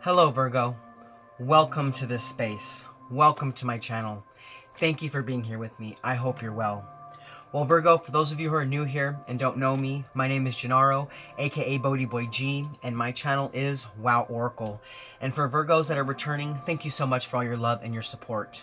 Hello Virgo, welcome to this space, welcome to my channel. Thank you for being here with me. I hope you're well. Well Virgo, for those of you who are new here and don't know me, my name is Gennaro, aka BhodiBoy G, and my channel is Wow Oracle. And for Virgos that are returning, thank you so much for all your love and your support.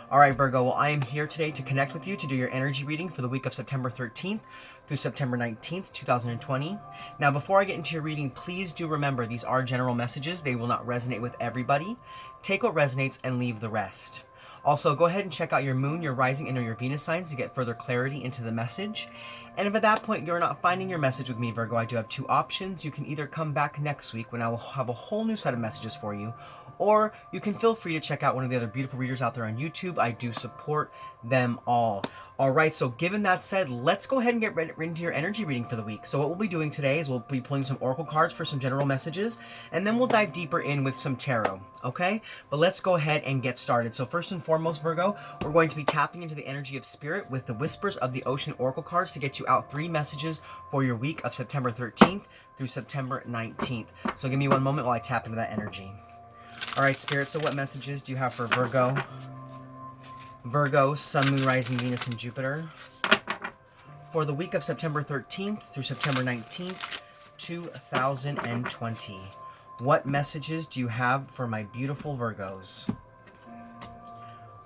Alright Virgo, well I am here today to connect with you to do your energy reading for the week of September 13th through September 19th, 2020. Now before I get into your reading, please do remember these are general messages. They will not resonate with everybody. Take what resonates and leave the rest. Also, go ahead and check out your moon, your rising, and your Venus signs to get further clarity into the message. And if at that point you're not finding your message with me, Virgo, I do have two options. You can either come back next week when I will have a whole new set of messages for you, or you can feel free to check out one of the other beautiful readers out there on YouTube. I do support them all. Alright, so given that said, let's go ahead and get right into your energy reading for the week. So what we'll be doing today is we'll be pulling some oracle cards for some general messages, and then we'll dive deeper in with some tarot, okay? But let's go ahead and get started. So first and foremost, Virgo, we're going to be tapping into the energy of spirit with the Whispers of the Ocean oracle cards to get you out 3 messages for your week of September 13th through September 19th. So give me one moment while I tap into that energy. Alright, Spirit, so what messages do you have for Virgo? Virgo, Sun, Moon, Rising, Venus, and Jupiter for the week of September 13th through September 19th, 2020. What messages do you have for my beautiful Virgos?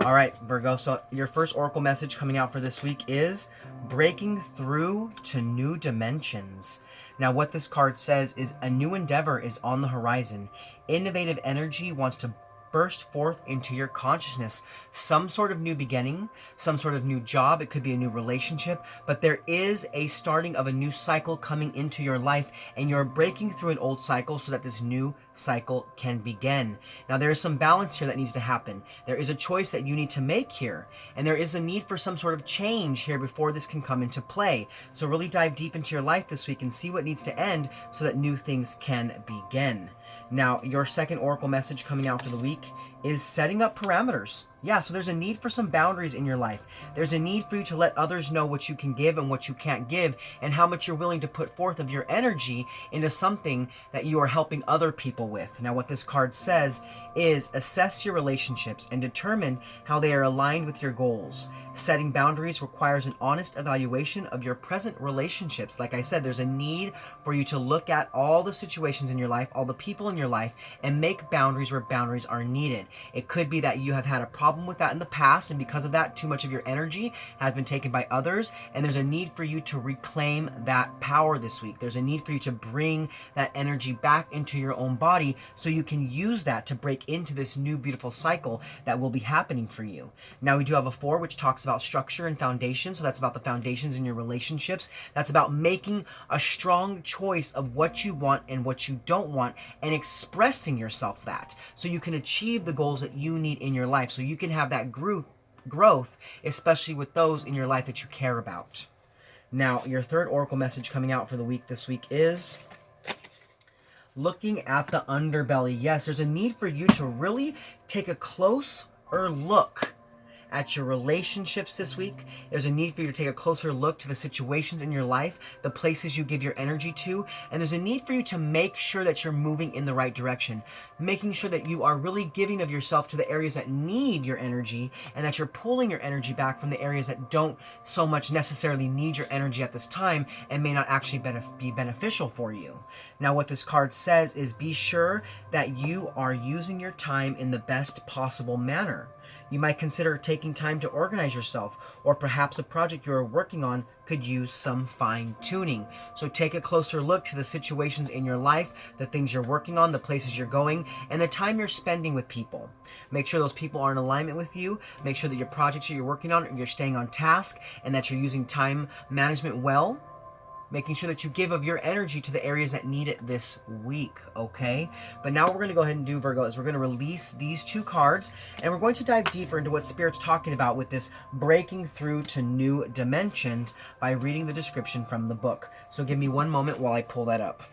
Alright, Virgo, so your first oracle message coming out for this week is breaking through to new dimensions. Now, what this card says is a new endeavor is on the horizon. Innovative energy wants to burst forth into your consciousness. Some sort of new beginning, some sort of new job. It could be a new relationship, but there is a starting of a new cycle coming into your life, and you're breaking through an old cycle so that this new cycle can begin. Now, there is some balance here that needs to happen. There is a choice that you need to make here, and there is a need for some sort of change here before this can come into play. So really dive deep into your life this week and see what needs to end so that new things can begin. Now, your second oracle message coming out for the week is setting up parameters. Yeah, so there's a need for some boundaries in your life. There's a need for you to let others know what you can give and what you can't give, and how much you're willing to put forth of your energy into something that you are helping other people with. Now, what this card says is assess your relationships and determine how they are aligned with your goals. Setting boundaries requires an honest evaluation of your present relationships. Like I said, there's a need for you to look at all the situations in your life, all the people in your life, and make boundaries where boundaries are needed. It could be that you have had a problem with that in the past, and because of that, too much of your energy has been taken by others, and there's a need for you to reclaim that power this week. There's a need for you to bring that energy back into your own body so you can use that to break into this new beautiful cycle that will be happening for you. Now, we do have a 4, which talks about structure and foundation, so that's about the foundations in your relationships. That's about making a strong choice of what you want and what you don't want, and expressing yourself that so you can achieve the goals that you need in your life, so you can have that growth, especially with those in your life that you care about. Now, your third oracle message coming out for the week this week is looking at the underbelly. Yes, there's a need for you to really take a closer look at your relationships this week. There's a need for you to take a closer look to the situations in your life, the places you give your energy to, and there's a need for you to make sure that you're moving in the right direction, making sure that you are really giving of yourself to the areas that need your energy, and that you're pulling your energy back from the areas that don't so much necessarily need your energy at this time and may not actually be beneficial for you. Now, what this card says is be sure that you are using your time in the best possible manner. You might consider taking time to organize yourself, or perhaps a project you are working on could use some fine-tuning. So take a closer look to the situations in your life, the things you're working on, the places you're going, and the time you're spending with people. Make sure those people are in alignment with you. Make sure that your projects that you're working on, you're staying on task, and that you're using time management well. Making sure that you give of your energy to the areas that need it this week, okay? But now what we're going to go ahead and do, Virgo, is we're going to release these 2 cards, and we're going to dive deeper into what Spirit's talking about with this breaking through to new dimensions by reading the description from the book. So give me one moment while I pull that up.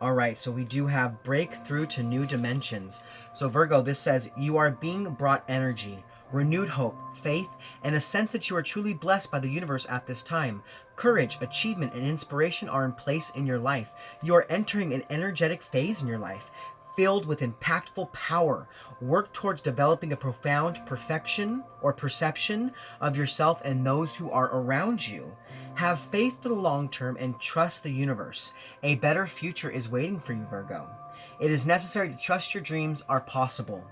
Alright, so we do have breakthrough to new dimensions. So Virgo, this says, you are being brought energy. renewed hope, faith, and a sense that you are truly blessed by the universe at this time. Courage, achievement, and inspiration are in place in your life. You are entering an energetic phase in your life, filled with impactful power. Work towards developing a profound perfection or perception of yourself and those who are around you. Have faith for the long term and trust the universe. A better future is waiting for you, Virgo. It is necessary to trust your dreams are possible.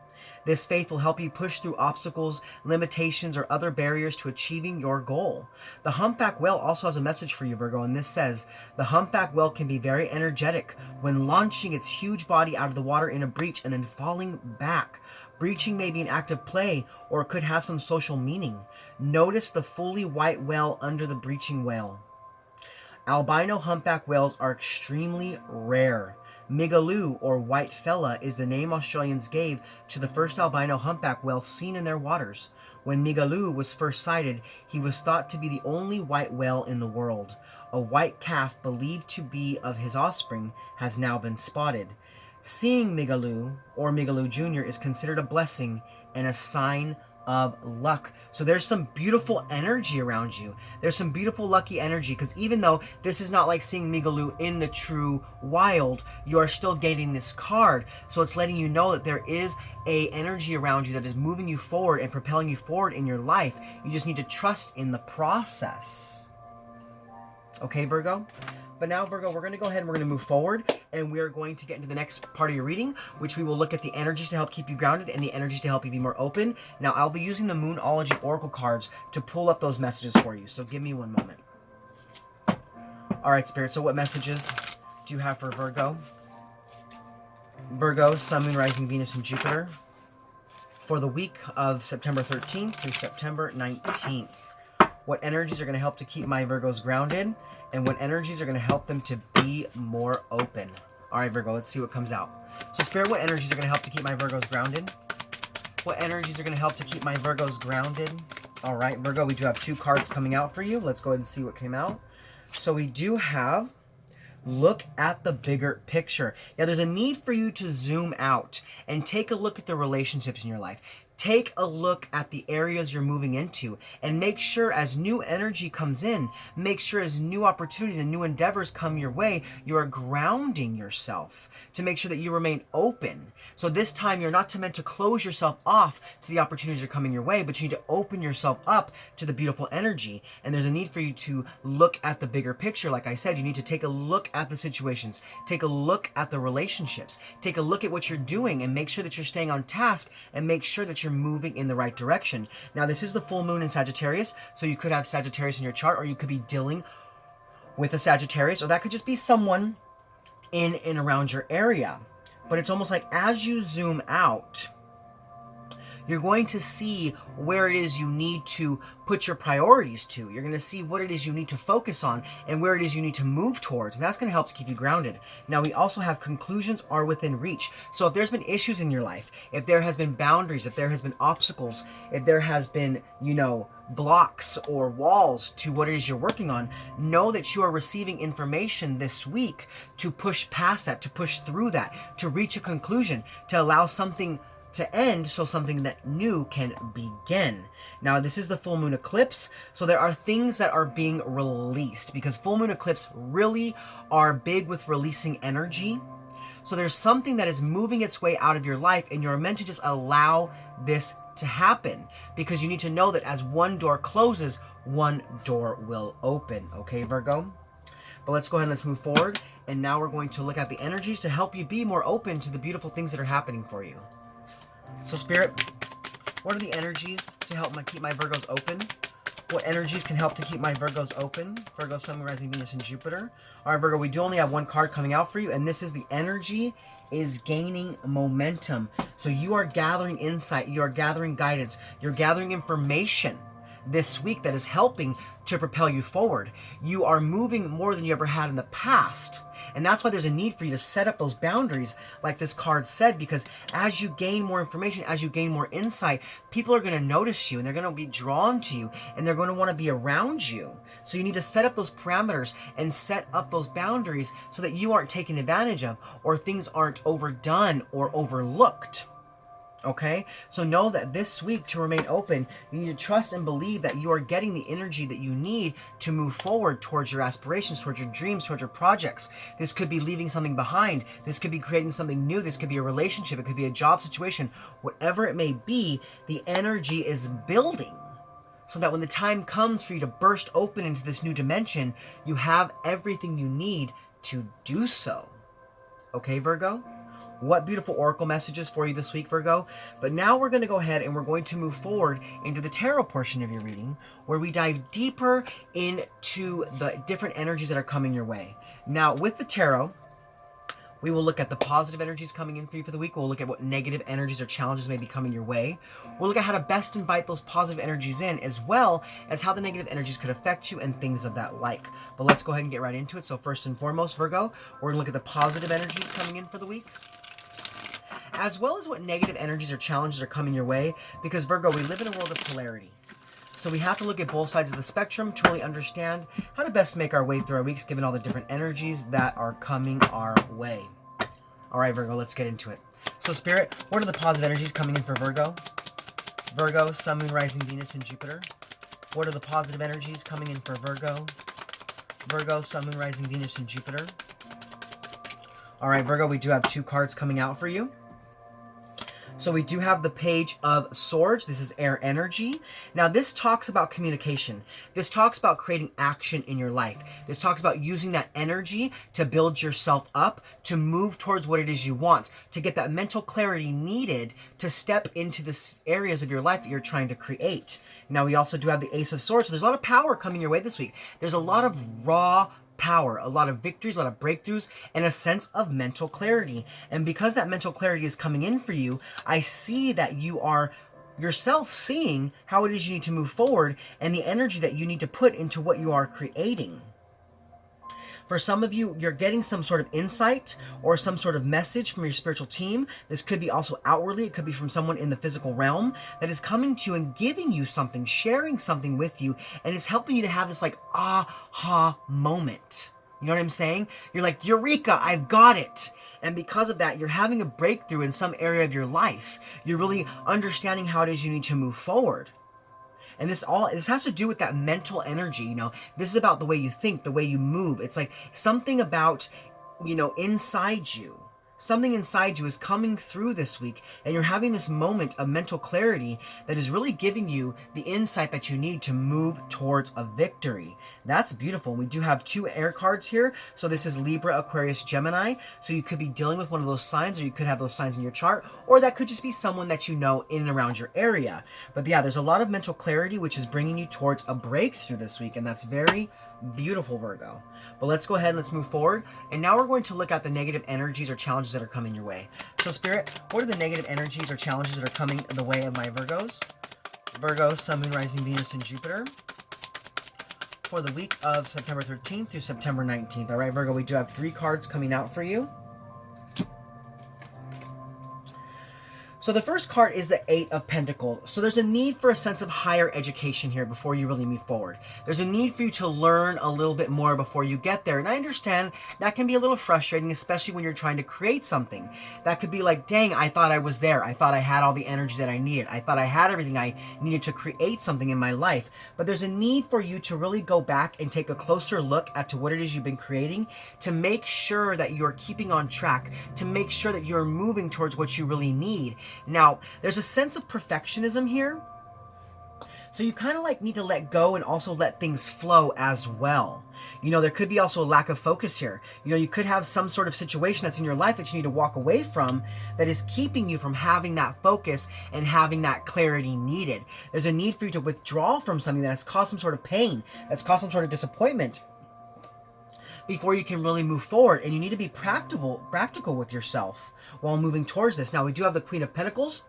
This faith will help you push through obstacles, limitations, or other barriers to achieving your goal. The humpback whale also has a message for you, Virgo, and this says, the humpback whale can be very energetic when launching its huge body out of the water in a breach and then falling back. Breaching may be an act of play or could have some social meaning. Notice the fully white whale under the breaching whale. Albino humpback whales are extremely rare. Migaloo, or white fella, is the name Australians gave to the first albino humpback whale seen in their waters. When Migaloo was first sighted, he was thought to be the only white whale in the world. A white calf believed to be of his offspring has now been spotted. Seeing Migaloo, or Migaloo Jr., is considered a blessing and a sign of luck. So there's some beautiful energy around you. There's some beautiful lucky energy, because even though this is not like seeing Migaloo in the true wild, you are still getting this card. So it's letting you know that there is a energy around you that is moving you forward and propelling you forward in your life. You just need to trust in the process. Okay, Virgo? But now, Virgo, we're going to go ahead and we're going to move forward, and we're going to get into the next part of your reading, which we will look at the energies to help keep you grounded and the energies to help you be more open. Now, I'll be using the Moonology Oracle cards to pull up those messages for you, so give me one moment. All right, Spirit, so what messages do you have for Virgo? Virgo, Sun, Moon, Rising, Venus, and Jupiter for the week of September 13th through September 19th. What energies are going to help to keep my Virgos grounded, and what energies are going to help them to be more open. All right, Virgo, let's see what comes out. So, Spirit, what energies are going to help to keep my Virgos grounded? What energies are going to help to keep my Virgos grounded? All right, Virgo, we do have 2 cards coming out for you. Let's go ahead and see what came out. So we do have, look at the bigger picture. Now, there's a need for you to zoom out and take a look at the relationships in your life. Take a look at the areas you're moving into, and make sure as new energy comes in, make sure as new opportunities and new endeavors come your way, you are grounding yourself to make sure that you remain open. So this time you're not meant to close yourself off to the opportunities that are coming your way, but you need to open yourself up to the beautiful energy. And there's a need for you to look at the bigger picture. Like I said, you need to take a look at the situations, take a look at the relationships, take a look at what you're doing, and make sure that you're staying on task, and make sure that you're moving in the right direction. Now, this is the full moon in Sagittarius, so you could have Sagittarius in your chart, or you could be dealing with a Sagittarius, or that could just be someone in and around your area. But it's almost like as you zoom out, you're going to see where it is you need to put your priorities to. You're going to see what it is you need to focus on and where it is you need to move towards. And that's going to help to keep you grounded. Now, we also have conclusions are within reach. So if there's been issues in your life, if there has been boundaries, if there has been obstacles, if there has been, blocks or walls to what it is you're working on, know that you are receiving information this week to push past that, to push through that, to reach a conclusion, to allow something to end so something that new can begin. Now, this is the full moon eclipse, so there are things that are being released, because full moon eclipse really are big with releasing energy. So there's something that is moving its way out of your life, and you're meant to just allow this to happen, because you need to know that as one door closes, one door will open. Okay, Virgo? But let's go ahead and let's move forward, and now we're going to look at the energies to help you be more open to the beautiful things that are happening for you. So, Spirit, what are the energies to help keep my Virgos open? What energies can help to keep my Virgos open? Virgo, Sun, Moon, Rising, Venus, and Jupiter. All right, Virgo, we do only have 1 card coming out for you, and this is the energy is gaining momentum. So you are gathering insight, you are gathering guidance, you're gathering information this week that is helping to propel you forward. You are moving more than you ever had in the past. And that's why there's a need for you to set up those boundaries, like this card said, because as you gain more information, as you gain more insight, people are going to notice you, and they're going to be drawn to you, and they're going to want to be around you. So you need to set up those parameters and set up those boundaries so that you aren't taken advantage of, or things aren't overdone or overlooked. Okay, so know that this week, to remain open, you need to trust and believe that you are getting the energy that you need to move forward towards your aspirations, towards your dreams, towards your projects. This could be leaving something behind. This could be creating something new. This could be a relationship. It could be a job situation. Whatever it may be, the energy is building so that when the time comes for you to burst open into this new dimension, you have everything you need to do so. Okay, Virgo? What beautiful oracle messages for you this week, Virgo. But now we're going to go ahead and we're going to move forward into the tarot portion of your reading, where we dive deeper into the different energies that are coming your way. Now, with the tarot, we will look at the positive energies coming in for you for the week. We'll look at what negative energies or challenges may be coming your way. We'll look at how to best invite those positive energies in, as well as how the negative energies could affect you and things of that like. But let's go ahead and get right into it. So first and foremost, Virgo, we're going to look at the positive energies coming in for the week, as well as what negative energies or challenges are coming your way, because Virgo, we live in a world of polarity. So we have to look at both sides of the spectrum to really understand how to best make our way through our weeks, given all the different energies that are coming our way. All right, Virgo, let's get into it. So Spirit, what are the positive energies coming in for Virgo? Virgo, Sun, Moon, Rising, Venus, and Jupiter. What are the positive energies coming in for Virgo? Virgo, Sun, Moon, Rising, Venus, and Jupiter. All right, Virgo, we do have 2 cards coming out for you. So we do have the Page of Swords. This is air energy. Now this talks about communication. This talks about creating action in your life. This talks about using that energy to build yourself up, to move towards what it is you want, to get that mental clarity needed to step into the areas of your life that you're trying to create. Now we also do have the Ace of Swords. So there's a lot of power coming your way this week. There's a lot of raw power, a lot of victories, a lot of breakthroughs, and a sense of mental clarity. And because that mental clarity is coming in for you, I see that you are yourself seeing how it is you need to move forward and the energy that you need to put into what you are creating. For some of you, you're getting some sort of insight or some sort of message from your spiritual team. This could be also outwardly. It could be from someone in the physical realm that is coming to you and giving you something, sharing something with you, and it's helping you to have this like aha moment. You know what I'm saying? You're like, Eureka, I've got it. And because of that, you're having a breakthrough in some area of your life. You're really understanding how it is you need to move forward. And this has to do with that mental energy, you know. This is about the way you think, the way you move. It's like something about, you know, inside you. Something inside you is coming through this week, and you're having this moment of mental clarity that is really giving you the insight that you need to move towards a victory. That's beautiful. We do have 2 air cards here. So this is Libra, Aquarius, Gemini. So you could be dealing with one of those signs, or you could have those signs in your chart, or that could just be someone that you know in and around your area. But yeah, there's a lot of mental clarity, which is bringing you towards a breakthrough this week, and that's very beautiful, Virgo. But let's go ahead and let's move forward. And now we're going to look at the negative energies or challenges that are coming your way. So Spirit, what are the negative energies or challenges that are coming the way of my Virgos? Virgo, Sun, Moon, Rising, Venus, and Jupiter for the week of September 13th through September 19th. All right, Virgo, we do have 3 cards coming out for you. So the first card is the 8 of Pentacles. So there's a need for a sense of higher education here before you really move forward. There's a need for you to learn a little bit more before you get there. And I understand that can be a little frustrating, especially when you're trying to create something. That could be like, dang, I thought I was there. I thought I had all the energy that I needed. I thought I had everything I needed to create something in my life. But there's a need for you to really go back and take a closer look at to what it is you've been creating, to make sure that you're keeping on track, to make sure that you're moving towards what you really need. Now, there's a sense of perfectionism here. So you kind of like need to let go and also let things flow as well. You know, there could be also a lack of focus here. You know, you could have some sort of situation that's in your life that you need to walk away from that is keeping you from having that focus and having that clarity needed. There's a need for you to withdraw from something that has caused some sort of pain, that's caused some sort of disappointment, before you can really move forward. And you need to be practical with yourself while moving towards this. Now, we do have the Queen of Pentacles.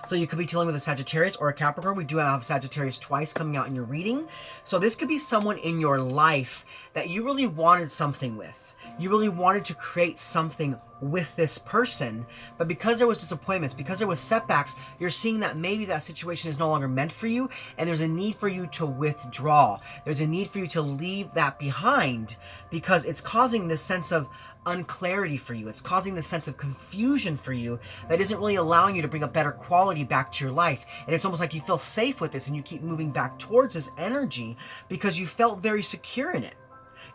So you could be dealing with a Sagittarius or a Capricorn. We do have Sagittarius twice coming out in your reading. So this could be someone in your life that you really wanted something with. You really wanted to create something with this person, but because there was disappointments, because there was setbacks, you're seeing that maybe that situation is no longer meant for you, and there's a need for you to withdraw. There's a need for you to leave that behind, because it's causing this sense of unclarity for you. It's causing this sense of confusion for you that isn't really allowing you to bring a better quality back to your life. And it's almost like you feel safe with this and you keep moving back towards this energy because you felt very secure in it.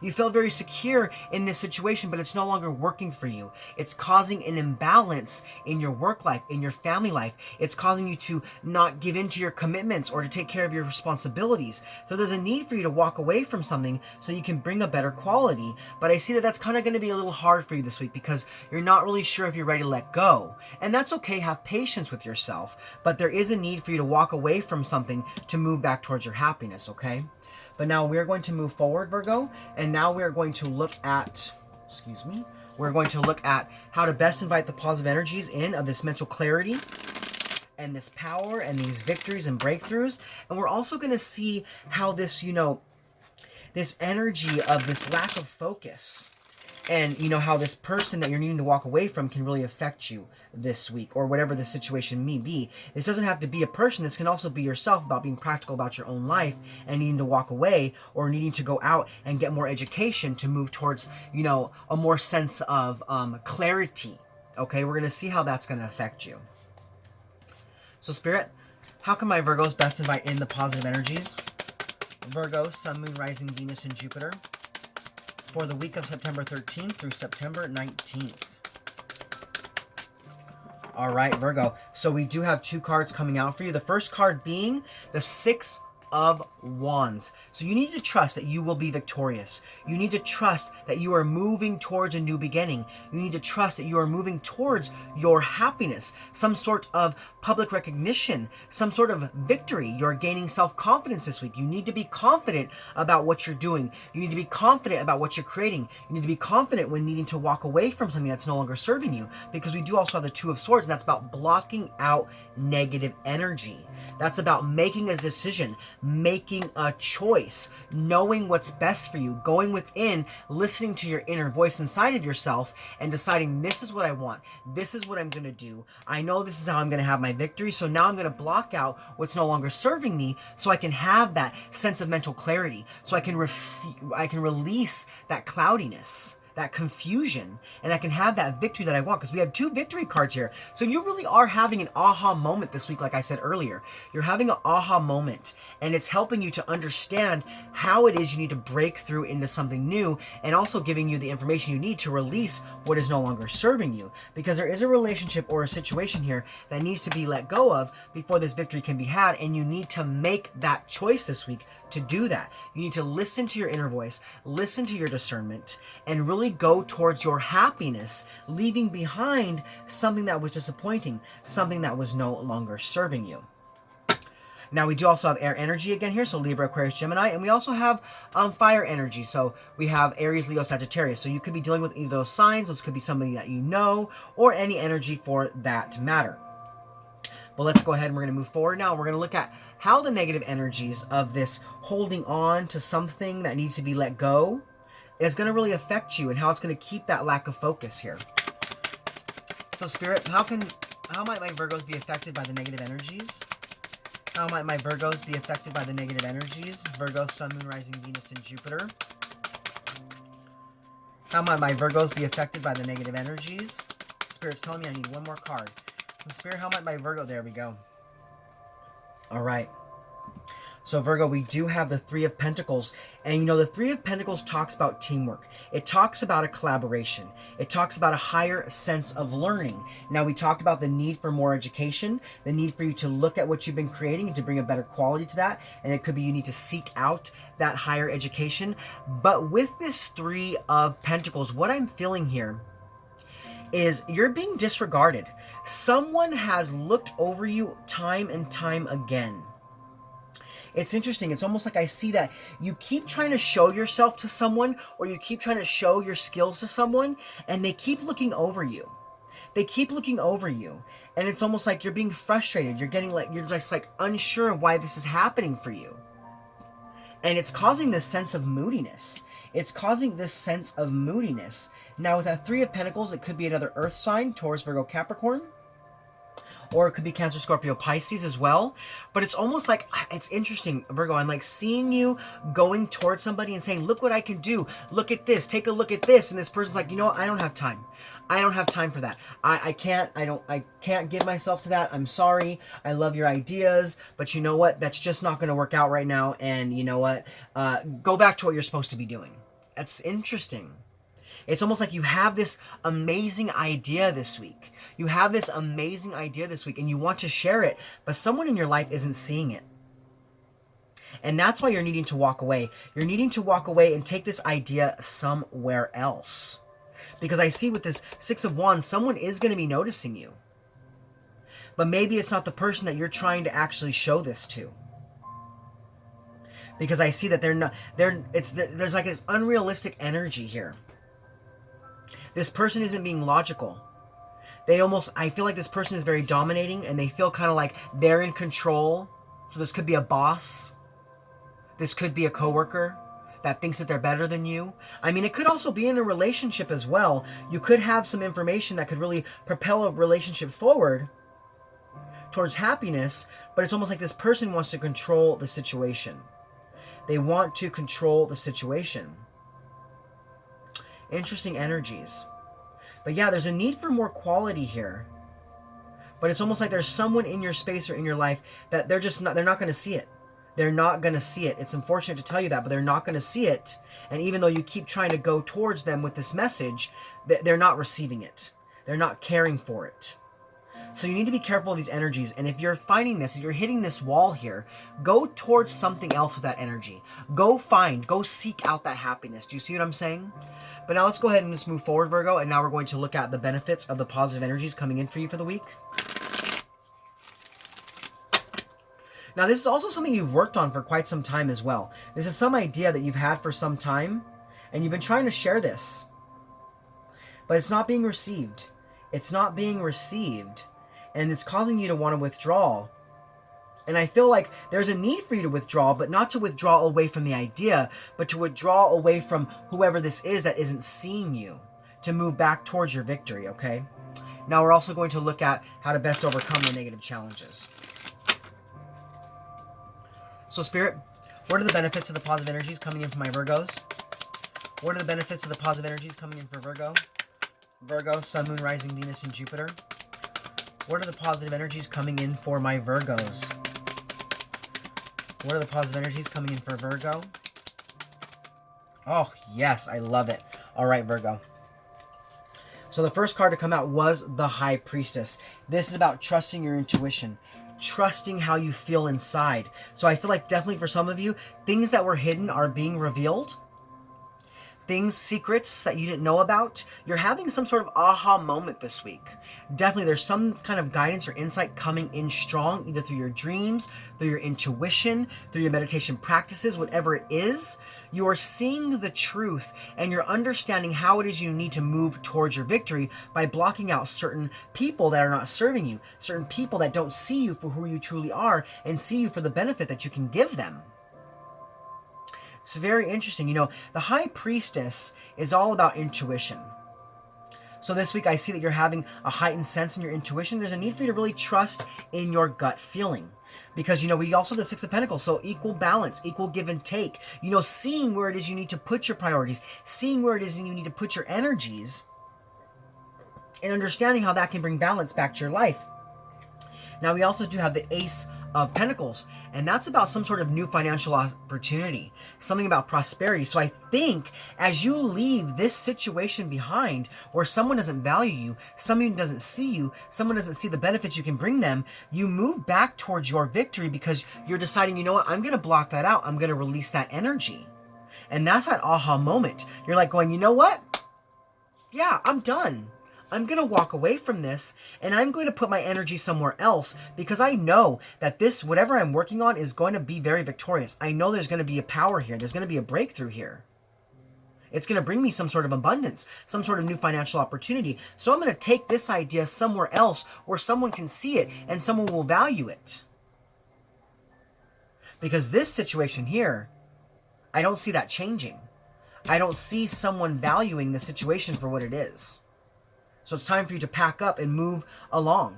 You felt very secure in this situation, but it's no longer working for you. It's causing an imbalance in your work life, in your family life. It's causing you to not give in to your commitments or to take care of your responsibilities. So there's a need for you to walk away from something so you can bring a better quality. But I see that that's kind of going to be a little hard for you this week because you're not really sure if you're ready to let go. And that's okay. Have patience with yourself. But there is a need for you to walk away from something to move back towards your happiness, okay? But now we're going to move forward, Virgo, and now we're going to look at, we're going to look at how to best invite the positive energies in of this mental clarity and this power and these victories and breakthroughs. And we're also going to see how this, this energy of this lack of focus and, how this person that you're needing to walk away from can really affect you this week or whatever the situation may be. This doesn't have to be a person. This can also be yourself about being practical about your own life and needing to walk away or needing to go out and get more education to move towards, a more sense of clarity. Okay, we're going to see how that's going to affect you. So Spirit, how can my Virgos best invite in the positive energies? Virgo, Sun, Moon, Rising, Venus, and Jupiter for the week of September 13th through September 19th. All right, Virgo. So we do have 2 cards coming out for you. The first card being the 6 of Wands. So you need to trust that you will be victorious. You need to trust that you are moving towards a new beginning. You need to trust that you are moving towards your happiness, some sort of public recognition, some sort of victory. You're gaining self-confidence this week. You need to be confident about what you're doing. You need to be confident about what you're creating. You need to be confident when needing to walk away from something that's no longer serving you, because we do also have the 2 of Swords, and that's about blocking out negative energy. That's about making a decision, making a choice, knowing what's best for you, going within, listening to your inner voice inside of yourself and deciding, this is what I want. This is what I'm going to do. I know this is how I'm going to have my victory. So now I'm going to block out what's no longer serving me so I can have that sense of mental clarity. So I can release that cloudiness, that confusion, and I can have that victory that I want, because we have 2 victory cards here. So you really are having an aha moment this week. Like I said earlier, you're having an aha moment, and it's helping you to understand how it is you need to break through into something new, and also giving you the information you need to release what is no longer serving you, because there is a relationship or a situation here that needs to be let go of before this victory can be had, and you need to make that choice this week to do that. You need to listen to your inner voice, listen to your discernment, and really go towards your happiness, leaving behind something that was disappointing, something that was no longer serving you. Now we do also have air energy again here, so Libra, Aquarius, Gemini, and we also have fire energy, so we have Aries, Leo, Sagittarius. So you could be dealing with either of those signs. Those could be somebody that you know, or any energy for that matter. But let's go ahead and we're going to move forward now. We're going to look at how the negative energies of this holding on to something that needs to be let go is going to really affect you, and how it's going to keep that lack of focus here. So Spirit, how might my Virgos be affected by the negative energies? How might my Virgos be affected by the negative energies? Virgo, Sun, Moon, Rising, Venus, and Jupiter. How might my Virgos be affected by the negative energies? Spirit's telling me I need one more card. So Spirit, how might my Virgo... There we go. All right. So Virgo, we do have the 3 of Pentacles. And the 3 of Pentacles talks about teamwork. It talks about a collaboration. It talks about a higher sense of learning. Now, we talked about the need for more education, the need for you to look at what you've been creating and to bring a better quality to that. And it could be you need to seek out that higher education. But with this 3 of Pentacles, what I'm feeling here is you're being disregarded. Someone has looked over you time and time again. It's interesting. It's almost like I see that you keep trying to show yourself to someone, or you keep trying to show your skills to someone, and they keep looking over you. They keep looking over you. And it's almost like you're being frustrated. You're just unsure of why this is happening for you. And it's causing this sense of moodiness. it's causing this sense of moodiness. Now with that Three of Pentacles, it could be another earth sign, Taurus, Virgo, Capricorn. Or it could be Cancer, Scorpio, Pisces as well. But it's almost like, it's interesting, Virgo. I'm like seeing you going towards somebody and saying, look what I can do. Look at this. Take a look at this. And this person's like, you know what? I don't have time. I don't have time for that. I can't give myself to that. I'm sorry. I love your ideas. But you know what? That's just not going to work out right now. And you know what? Go back to what you're supposed to be doing. That's interesting. It's almost like you have this amazing idea this week. You have this amazing idea this week and you want to share it, but someone in your life isn't seeing it. And that's why you're needing to walk away. You're needing to walk away and take this idea somewhere else. Because I see with this Six of Wands, someone is going to be noticing you. But maybe it's not the person that you're trying to actually show this to. Because I see that there's like this unrealistic energy here. This person isn't being logical. I feel like this person is very dominating and they feel kind of like they're in control. So this could be a boss. This could be a coworker that thinks that they're better than you. I mean, it could also be in a relationship as well. You could have some information that could really propel a relationship forward towards happiness, but it's almost like this person wants to control the situation. They want to control the situation. Interesting energies. But yeah, there's a need for more quality here. But it's almost like there's someone in your space or in your life that they're not going to see it. They're not going to see it. It's unfortunate to tell you that, but they're not going to see it. And even though you keep trying to go towards them with this message, they're not receiving it. They're not caring for it. So you need to be careful of these energies. And if you're finding this, if you're hitting this wall here, go towards something else with that energy. Go seek out that happiness. Do you see what I'm saying? But now let's go ahead and just move forward, Virgo. And now we're going to look at the benefits of the positive energies coming in for you for the week. Now, this is also something you've worked on for quite some time as well. This is some idea that you've had for some time, and you've been trying to share this. But it's not being received. It's not being received. And it's causing you to want to withdraw. And I feel like there's a need for you to withdraw, but not to withdraw away from the idea, but to withdraw away from whoever this is that isn't seeing you, to move back towards your victory, okay? Now we're also going to look at how to best overcome the negative challenges. So Spirit, what are the benefits of the positive energies coming in for my Virgos? What are the benefits of the positive energies coming in for Virgo? Virgo, Sun, Moon, Rising, Venus, and Jupiter. What are the positive energies coming in for my Virgos? What are the positive energies coming in for Virgo? Oh, yes, I love it. All right, Virgo. So the first card to come out was the High Priestess. This is about trusting your intuition, trusting how you feel inside. So I feel like definitely for some of you, things that were hidden are being revealed. Things, secrets that you didn't know about. You're having some sort of aha moment this week. Definitely there's some kind of guidance or insight coming in strong, either through your dreams, through your intuition, through your meditation practices, whatever it is. You are seeing the truth and you're understanding how it is you need to move towards your victory by blocking out certain people that are not serving you, certain people that don't see you for who you truly are and see you for the benefit that you can give them. It's very interesting. You know, the High Priestess is all about intuition. So this week I see that you're having a heightened sense in your intuition. There's a need for you to really trust in your gut feeling. Because, you know, we also have the Six of Pentacles. So equal balance, equal give and take. You know, seeing where it is you need to put your priorities. Seeing where it is you need to put your energies. And understanding how that can bring balance back to your life. Now we also do have the Ace of Pentacles, and that's about some sort of new financial opportunity, something about prosperity. So I think as you leave this situation behind where someone doesn't value you, someone doesn't see you, someone doesn't see the benefits you can bring them, you move back towards your victory because you're deciding, you know what, I'm going to block that out. I'm going to release that energy. And that's that aha moment. You're like going, you know what? Yeah, I'm done. I'm going to walk away from this and I'm going to put my energy somewhere else because I know that this, whatever I'm working on, is going to be very victorious. I know there's going to be a power here. There's going to be a breakthrough here. It's going to bring me some sort of abundance, some sort of new financial opportunity. So I'm going to take this idea somewhere else where someone can see it and someone will value it. Because this situation here, I don't see that changing. I don't see someone valuing the situation for what it is. So it's time for you to pack up and move along.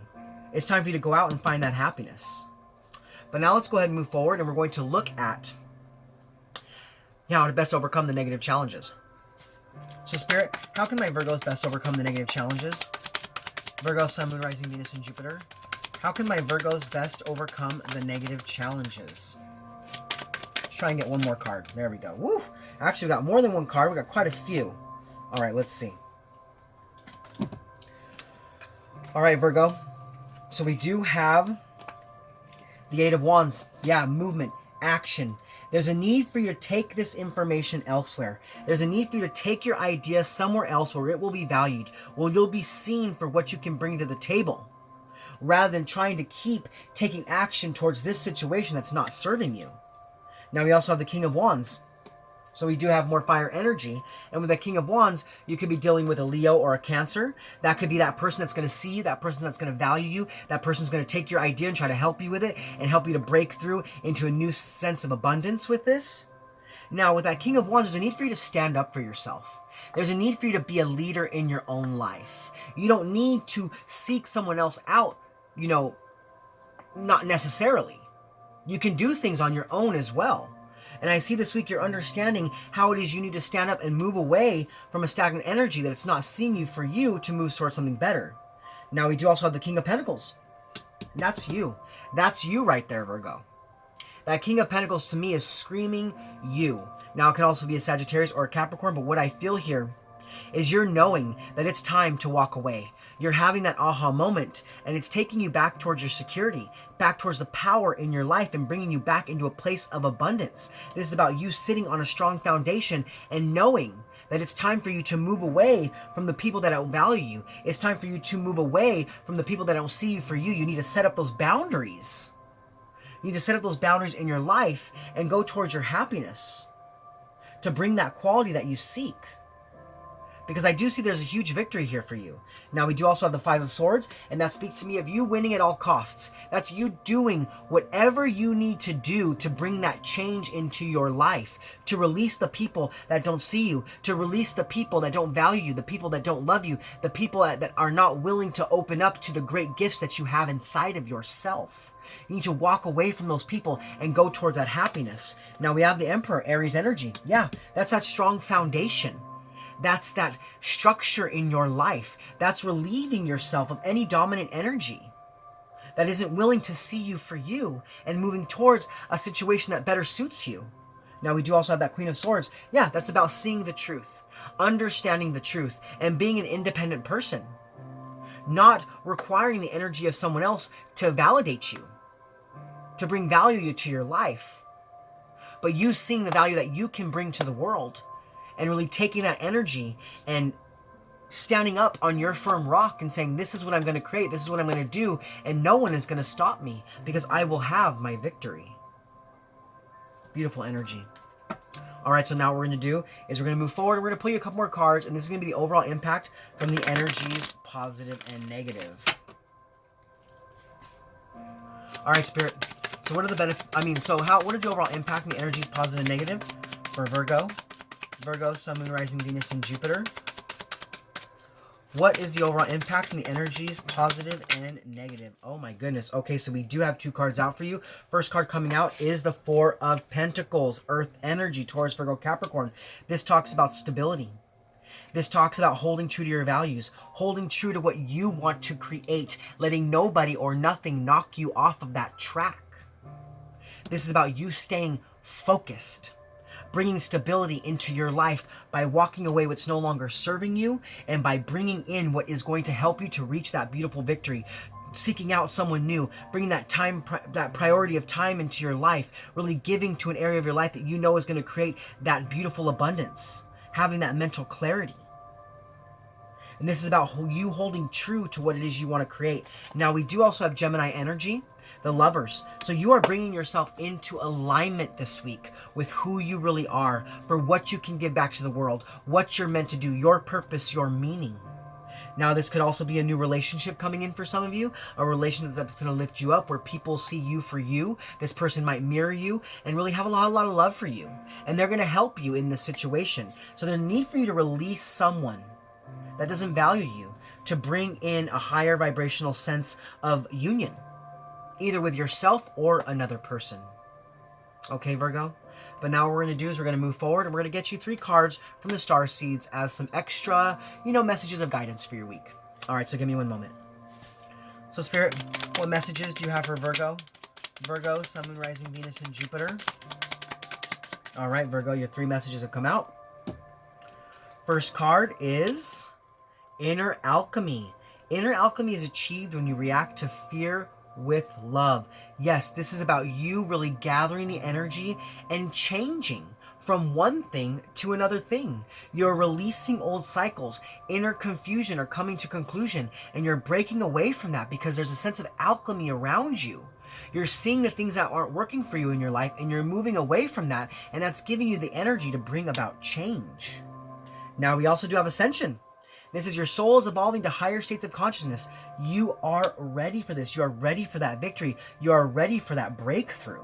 It's time for you to go out and find that happiness. But now let's go ahead and move forward, and we're going to look at how to best overcome the negative challenges. So Spirit, how can my Virgos best overcome the negative challenges? Virgo, Sun, Moon, Rising, Venus, and Jupiter. How can my Virgos best overcome the negative challenges? Let's try and get one more card. There we go. Woo! Actually, we got more than one card. We got quite a few. All right, let's see. All right, Virgo. So we do have the Eight of Wands. Yeah, movement, action. There's a need for you to take this information elsewhere. There's a need for you to take your idea somewhere else where it will be valued, where you'll be seen for what you can bring to the table, rather than trying to keep taking action towards this situation that's not serving you. Now we also have the King of Wands. So we do have more fire energy. And with the King of Wands, you could be dealing with a Leo or a Cancer. That could be that person that's going to see you, that person that's going to value you, that person's going to take your idea and try to help you with it and help you to break through into a new sense of abundance with this. Now, with that King of Wands, there's a need for you to stand up for yourself. There's a need for you to be a leader in your own life. You don't need to seek someone else out, not necessarily. You can do things on your own as well. And I see this week you're understanding how it is you need to stand up and move away from a stagnant energy that it's not seeing you for you to move towards something better. Now we do also have the King of Pentacles. That's you. That's you right there, Virgo. That King of Pentacles to me is screaming you. Now it can also be a Sagittarius or a Capricorn, but what I feel here is you're knowing that it's time to walk away. You're having that aha moment, and it's taking you back towards your security, back towards the power in your life, and bringing you back into a place of abundance. This is about you sitting on a strong foundation and knowing that it's time for you to move away from the people that don't value you. It's time for you to move away from the people that don't see you for you. You need to set up those boundaries. You need to set up those boundaries in your life and go towards your happiness to bring that quality that you seek. Because I do see there's a huge victory here for you. Now we do also have the Five of Swords, and that speaks to me of you winning at all costs. That's you doing whatever you need to do to bring that change into your life, to release the people that don't see you, to release the people that don't value you, the people that don't love you, the people that are not willing to open up to the great gifts that you have inside of yourself. You need to walk away from those people and go towards that happiness. Now we have the Emperor, Aries energy. Yeah, that's that strong foundation. That's that structure in your life. That's relieving yourself of any dominant energy that isn't willing to see you for you and moving towards a situation that better suits you. Now we do also have that Queen of Swords. Yeah, that's about seeing the truth, understanding the truth, and being an independent person. Not requiring the energy of someone else to validate you, to bring value to your life, but you seeing the value that you can bring to the world. And really taking that energy and standing up on your firm rock and saying, this is what I'm going to create, this is what I'm going to do, and no one is going to stop me because I will have my victory. Beautiful energy. All right, so now what we're going to do is we're going to move forward. We're going to pull you a couple more cards, and this is going to be the overall impact from the energies, positive and negative. All right, Spirit. So what are the benefits? What is the overall impact from the energies, positive and negative for Virgo? Virgo, Sun, Moon, Rising, Venus, and Jupiter. What is the overall impact from the energies, positive and negative? Oh my goodness. Okay, so we do have two cards out for you. First card coming out is the Four of Pentacles, Earth energy, Taurus, Virgo, Capricorn. This talks about stability. This talks about holding true to your values, holding true to what you want to create, letting nobody or nothing knock you off of that track. This is about you staying focused, bringing stability into your life by walking away what's no longer serving you and by bringing in what is going to help you to reach that beautiful victory. Seeking out someone new, bringing that time, that priority of time into your life, really giving to an area of your life that you know is going to create that beautiful abundance, having that mental clarity. And this is about you holding true to what it is you want to create. Now we do also have Gemini energy, the Lovers. So you are bringing yourself into alignment this week with who you really are, for what you can give back to the world, what you're meant to do, your purpose, your meaning. Now, this could also be a new relationship coming in for some of you, a relationship that's going to lift you up, where people see you for you. This person might mirror you and really have a lot of love for you, and they're going to help you in this situation. So there's a need for you to release someone that doesn't value you, to bring in a higher vibrational sense of union, either with yourself or another person. Okay, Virgo? But now what we're going to do is we're going to move forward, and we're going to get you 3 cards from the star seeds as some extra, messages of guidance for your week. All right, so give me one moment. So Spirit, what messages do you have for Virgo? Virgo, Sun, Moon, Rising, Venus, and Jupiter. All right, Virgo, your 3 messages have come out. First card is Inner Alchemy. Inner alchemy is achieved when you react to fear with love. Yes, this is about you really gathering the energy and changing from one thing to another thing. You're releasing old cycles, inner confusion are coming to conclusion, and you're breaking away from that because there's a sense of alchemy around you. You're seeing the things that aren't working for you in your life, and you're moving away from that, and that's giving you the energy to bring about change. Now, we also do have Ascension. This is your soul is evolving to higher states of consciousness. You are ready for this. You are ready for that victory. You are ready for that breakthrough.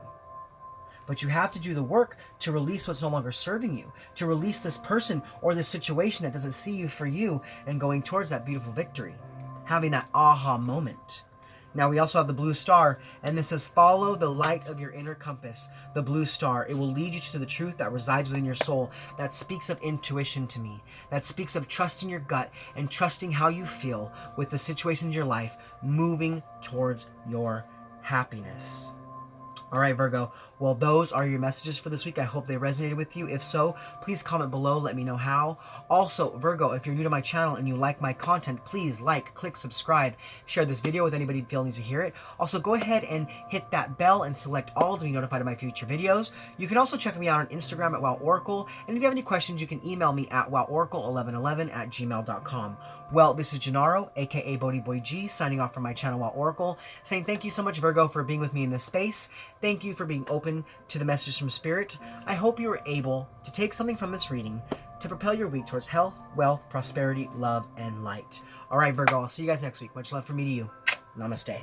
But you have to do the work to release what's no longer serving you, to release this person or this situation that doesn't see you for you, and going towards that beautiful victory, having that aha moment. Now, we also have the blue star, and this says, follow the light of your inner compass, the blue star. It will lead you to the truth that resides within your soul. That speaks of intuition to me. That speaks of trusting your gut and trusting how you feel with the situations in your life, moving towards your happiness. All right, Virgo. Well, those are your messages for this week. I hope they resonated with you. If so, please comment below. Let me know how. Also, Virgo, if you're new to my channel and you like my content, please like, click, subscribe, share this video with anybody who feels needs to hear it. Also, go ahead and hit that bell and select all to be notified of my future videos. You can also check me out on Instagram at WowOracle. And if you have any questions, you can email me at woworacle1111@gmail.com. Well, this is Gennaro, aka BhodiBoy G, signing off from my channel WowOracle, saying thank you so much, Virgo, for being with me in this space. Thank you for being open to the messages from Spirit. I hope you were able to take something from this reading to propel your week towards health, wealth, prosperity, love, and light. All right, Virgo, I'll see you guys next week. Much love from me to you. Namaste.